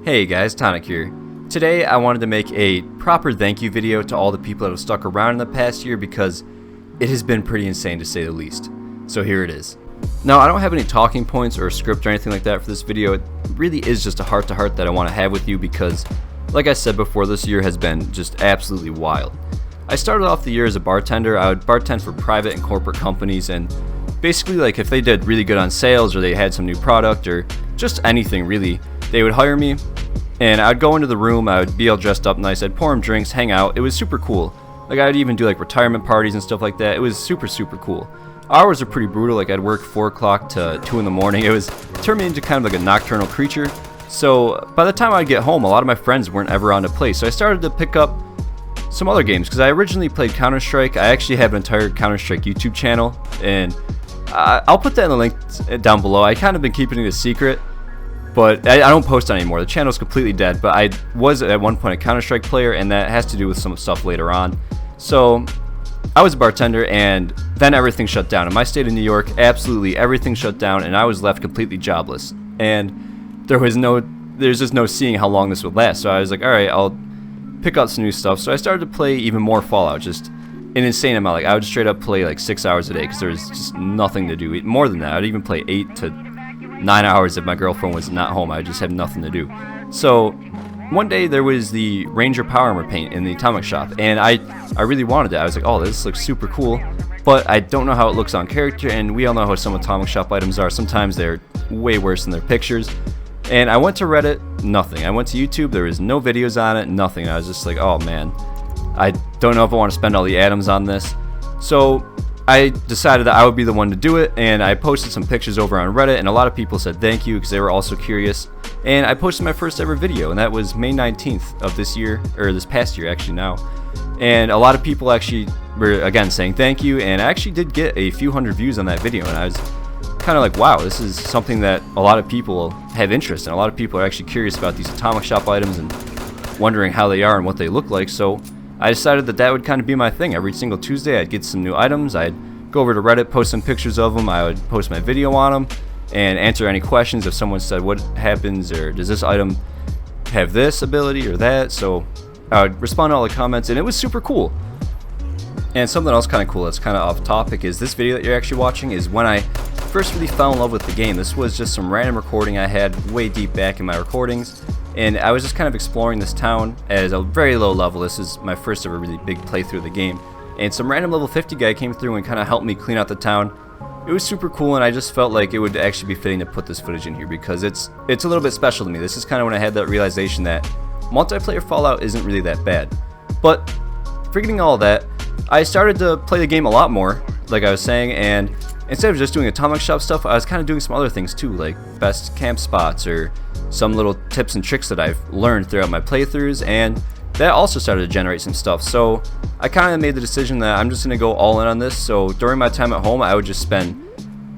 Hey guys, Tonic here. Today I wanted to make a proper thank you video to all the people that have stuck around in the past year because it has been pretty insane to say the least. So here it is. Now I don't have any talking points or a script or anything like that for this video. It really is just a heart-to-heart that I want to have with you because, like I said before, this year has been just absolutely wild. I started off the year as a bartender. I would bartend for private and corporate companies, and basically like if they did really good on sales or they had some new product or just anything really, they would hire me and I'd go into the room, I would be all dressed up nice, I'd pour them drinks, hang out. It was super cool. Like I would even do like retirement parties and stuff like that. It was super cool. Hours are pretty brutal. Like I'd work 4 o'clock to 2 in the morning. It turned me into kind of like a nocturnal creature. So by the time I'd get home, a lot of my friends weren't ever on to play. So I started to pick up some other games because I originally played Counter-Strike. I actually have an entire Counter-Strike YouTube channel, and I'll put that in the link down below. I kind of been keeping it a secret, but I don't post on it anymore. The channel's completely dead, but I was at one point a Counter-Strike player, and that has to do with some stuff later on. So I was a bartender, and then everything shut down. In my state of New York, absolutely everything shut down, and I was left completely jobless. And there's just no seeing how long this would last. So I was like, all right, I'll pick up some new stuff. So I started to play even more Fallout, just an insane amount. Like I would straight up play like 6 hours a day because there was just nothing to do. More than that, I'd even play 8 to 9 hours if my girlfriend was not home. I just had nothing to do. So one day there was the Ranger Power Armor paint in the atomic shop, and I really wanted it. I was like, oh, this looks super cool, but I don't know how it looks on character, and we all know how some atomic shop items are. Sometimes they're way worse than their pictures. And I went to Reddit, nothing. I went to YouTube, there was no videos on it, nothing. I was just like, oh man, I don't know if I want to spend all the atoms on this. So I decided that I would be the one to do it, and I posted some pictures over on Reddit, and a lot of people said thank you because they were also curious. And I posted my first ever video, and that was May 19th of this year, or this past year actually now. And a lot of people actually were again saying thank you, and I actually did get a few hundred views on that video, and I was kind of like, wow, this is something that a lot of people have interest in. A lot of people are actually curious about these atomic shop items and wondering how they are and what they look like. So I decided that that would kind of be my thing. Every single Tuesday I'd get some new items, I'd go over to Reddit, post some pictures of them, I would post my video on them and answer any questions if someone said what happens or does this item have this ability or that. So I would respond to all the comments, and it was super cool. And something else kind of cool that's kind of off topic is this video that you're actually watching is when I first really fell in love with the game. This was just some random recording I had way deep back in my recordings, and I was just kind of exploring this town at a very low level. This is my first ever really big playthrough of the game, and some random level 50 guy came through and kind of helped me clean out the town. It was super cool, and I just felt like it would actually be fitting to put this footage in here because it's a little bit special to me. This is kind of when I had that realization that multiplayer Fallout isn't really that bad. But forgetting all that, I started to play the game a lot more, like I was saying, and instead of just doing atomic shop stuff, I was kind of doing some other things too, like best camp spots or some little tips and tricks that I've learned throughout my playthroughs, and that also started to generate some stuff. So I kind of made the decision that I'm just going to go all in on this. So during my time at home, I would just spend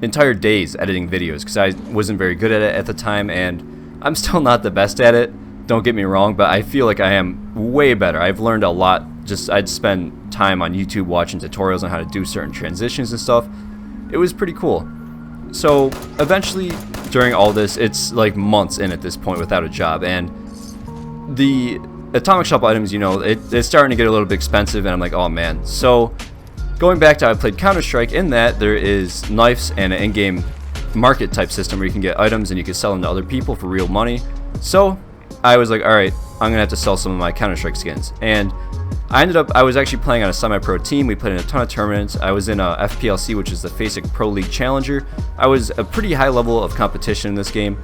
entire days editing videos because I wasn't very good at it at the time, and I'm still not the best at it, don't get me wrong, but I feel like I am way better. I've learned a lot. I'd spend time on YouTube watching tutorials on how to do certain transitions and stuff. It was pretty cool. So eventually during all this, it's like months in at this point without a job, and the atomic shop items, you know, it's starting to get a little bit expensive, and I'm like, oh man. So going back to how I played Counter-Strike, in that there is knives and an in-game market type system where you can get items and you can sell them to other people for real money. So I was like, all right, I'm gonna have to sell some of my Counter-Strike skins, and I was actually playing on a semi-pro team. We played in a ton of tournaments. I was in a FPLC, which is the FASIC Pro League Challenger. I was a pretty high level of competition in this game,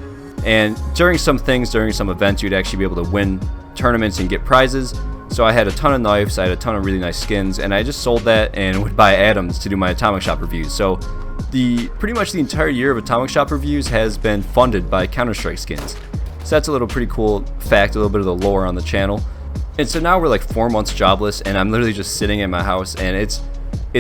and during some events, you'd actually be able to win tournaments and get prizes. So I had a ton of knives, I had a ton of really nice skins, and I just sold that and would buy atoms to do my atomic shop reviews. So pretty much the entire year of atomic shop reviews has been funded by Counter-Strike skins. So that's a little pretty cool fact, a little bit of the lore on the channel. And so now we're like 4 months jobless, and I'm literally just sitting in my house, and it's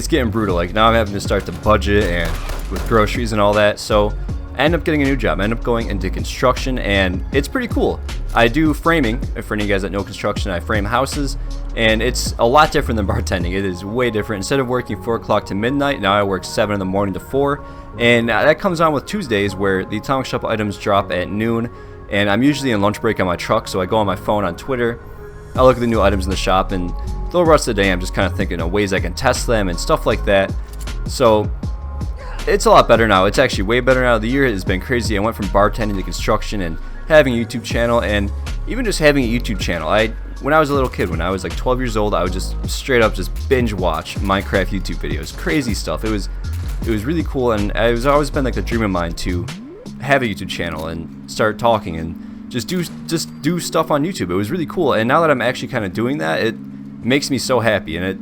getting brutal. Like now I'm having to start to budget and with groceries and all that. So I end up getting a new job. I end up going into construction, and it's pretty cool. I do framing. For any of you guys that know construction, I frame houses, and it's a lot different than bartending. It is way different. Instead of working 4 o'clock to midnight, now I work 7 in the morning to 4, and that comes on with Tuesdays where the atomic shop items drop at noon. and I'm usually in lunch break on my truck, so I go on my phone on Twitter, I look at the new items in the shop, and the rest of the day I'm just kind of thinking of ways I can test them and stuff like that. So it's a lot better now. It's actually way better now. The year has been crazy. I went from bartending to construction and having a YouTube channel, and even just having a YouTube channel. When I was a little kid, when I was like 12 years old, I would just straight up just binge watch Minecraft YouTube videos, crazy stuff. It was really cool, and it was always been like the dream of mine to have a YouTube channel and start talking and just do stuff on YouTube. It was really cool, and now that I'm actually kind of doing that, it makes me so happy, and it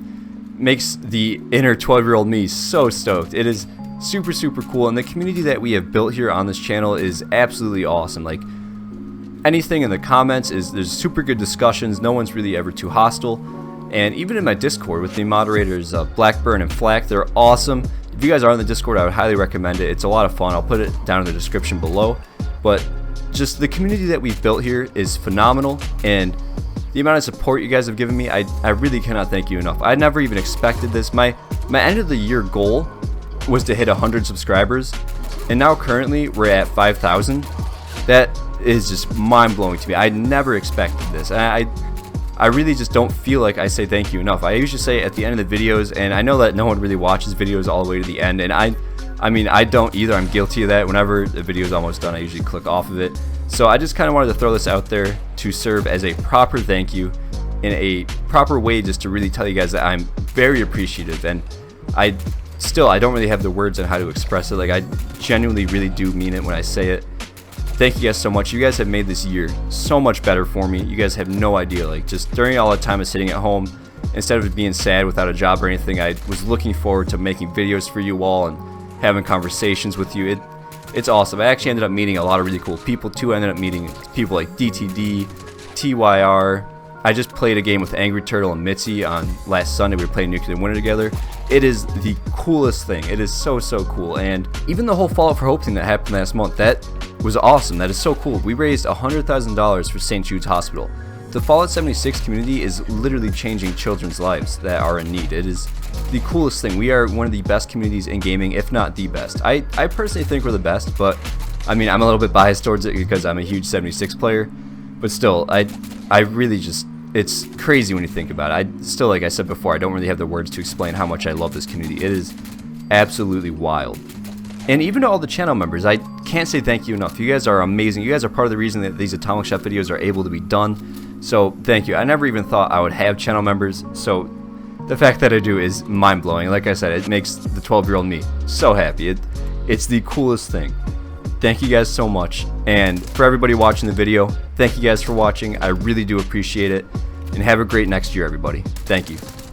makes the inner 12-year-old me so stoked. It is super cool, and the community that we have built here on this channel is absolutely awesome. Like, anything in the comments there's super good discussions. No one's really ever too hostile, and even in my Discord with the moderators Blackburn and Flack, they're awesome. If you guys are on the Discord, I would highly recommend it. It's a lot of fun. I'll put it down in the description below. But just the community that we've built here is phenomenal, and the amount of support you guys have given me, I really cannot thank you enough. I never even expected this. My end of the year goal was to hit 100 subscribers, and now currently we're at 5,000. That is just mind-blowing to me. I never expected this. I really just don't feel like I say thank you enough. I usually say it at the end of the videos, and I know that no one really watches videos all the way to the end, and I mean, I don't either. I'm guilty of that. Whenever the video is almost done, I usually click off of it. So I just kind of wanted to throw this out there to serve as a proper thank you, in a proper way, just to really tell you guys that I'm very appreciative, and I don't really have the words on how to express it. Like, I genuinely really do mean it when I say it. Thank you guys so much. You guys have made this year so much better for me. You guys have no idea. Like, just during all the time of sitting at home, instead of being sad without a job or anything, I was looking forward to making videos for you all and having conversations with you. It's awesome. I actually ended up meeting a lot of really cool people too. I ended up meeting people like DTD, TYR. I just played a game with Angry Turtle and Mitzi on last Sunday. We were playing Nuclear Winter together. It is the coolest thing. It is so cool. And even the whole Fallout for Hope thing that happened last month, that was awesome. That is so cool. We raised $100,000 for St. Jude's Hospital. The Fallout 76 community is literally changing children's lives that are in need. It is the coolest thing. We are one of the best communities in gaming, if not the best. I personally think we're the best, but I mean, I'm a little bit biased towards it because I'm a huge 76 player. But still, I really just, it's crazy when you think about it. Still, like I said before, I don't really have the words to explain how much I love this community. It is absolutely wild. And even to all the channel members, I can't say thank you enough. You guys are amazing. You guys are part of the reason that these Atomic Chef videos are able to be done. So thank you. I never even thought I would have channel members, so the fact that I do is mind-blowing. Like I said, it makes the 12-year-old me so happy. It's the coolest thing. Thank you guys so much. And for everybody watching the video, thank you guys for watching. I really do appreciate it. And have a great next year, everybody. Thank you.